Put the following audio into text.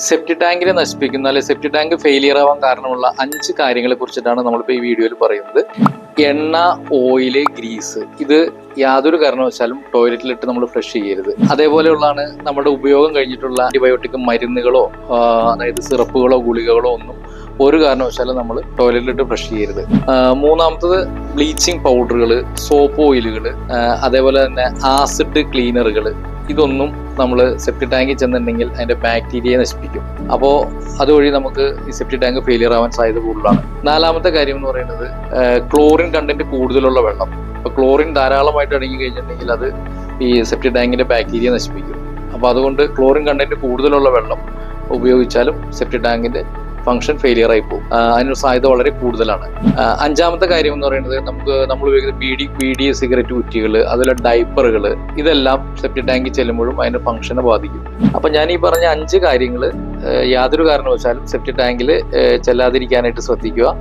സെപ്റ്റി ടാങ്കിനെ നശിപ്പിക്കുന്ന അല്ലെങ്കിൽ സെപ്റ്റി tank failure ആവാൻ കാരണമുള്ള 5 കാര്യങ്ങളെ കുറിച്ചിട്ടാണ് നമ്മളിപ്പോൾ ഈ വീഡിയോയിൽ പറയുന്നത്. എണ്ണ, ഓയില്, ഗ്രീസ്, ഇത് യാതൊരു കാരണവശാലും ടോയ്ലറ്റിലിട്ട് നമ്മൾ ഫ്ലഷ് ചെയ്യരുത്. അതേപോലെയുള്ളതാണ് നമ്മുടെ ഉപയോഗം കഴിഞ്ഞിട്ടുള്ള ആന്റിബയോട്ടിക് മരുന്നുകളോ അതായത് സിറപ്പുകളോ ഗുളികകളോ ഒന്നും ഒരു കാരണവശാലും നമ്മൾ ടോയ്ലറ്റിലിട്ട് ഫ്ലഷ് ചെയ്യരുത്. മൂന്നാമത്തത് ബ്ലീച്ചിങ് പൗഡറുകൾ, സോപ്പ് ഓയിലുകൾ, അതേപോലെ തന്നെ ആസിഡ് ക്ലീനറുകൾ, ഇതൊന്നും നമ്മൾ സെപ്റ്റി ടാങ്കിൽ ചെന്നിട്ടുണ്ടെങ്കിൽ അതിന്റെ ബാക്ടീരിയയെ നശിപ്പിക്കും. അപ്പോൾ അതുവഴി നമുക്ക് ഈ സെപ്റ്റി ടാങ്ക് ഫെയിലിയർ ആവാൻ സാധ്യത കൂടുതലാണ്. നാലാമത്തെ കാര്യം എന്ന് പറയുന്നത് ക്ലോറിൻ കണ്ടന്റ് കൂടുതലുള്ള വെള്ളം. ഇപ്പൊ ക്ലോറിൻ ധാരാളമായിട്ട് അടങ്ങി കഴിഞ്ഞിട്ടുണ്ടെങ്കിൽ അത് ഈ സെപ്റ്റി ടാങ്കിന്റെ ബാക്ടീരിയ നശിപ്പിക്കും. അപ്പോൾ അതുകൊണ്ട് ക്ലോറിൻ കണ്ടന്റ് കൂടുതലുള്ള വെള്ളം ഉപയോഗിച്ചാലും സെപ്റ്റി ടാങ്കിന്റെ ഫംഗ്ഷൻ ഫെയിലിയർ ആയി പോകും. അതിനൊരു സാധ്യത വളരെ കൂടുതലാണ്. അഞ്ചാമത്തെ കാര്യം എന്ന് പറയുന്നത് നമ്മൾ ഉപയോഗിക്കുന്ന ബീഡി സിഗരറ്റ് കുറ്റികൾ, അതുപോലെ ഡൈപ്പറുകൾ, ഇതെല്ലാം സെപ്റ്റി ടാങ്കിൽ ചെല്ലുമ്പോഴും അതിന്റെ ഫംഗ്ഷനെ ബാധിക്കും. അപ്പൊ ഞാൻ ഈ പറഞ്ഞ 5 കാര്യങ്ങൾ യാതൊരു കാരണവശാലും സെപ്റ്റി ടാങ്കിൽ ചെല്ലാതിരിക്കാനായിട്ട് ശ്രദ്ധിക്കുക.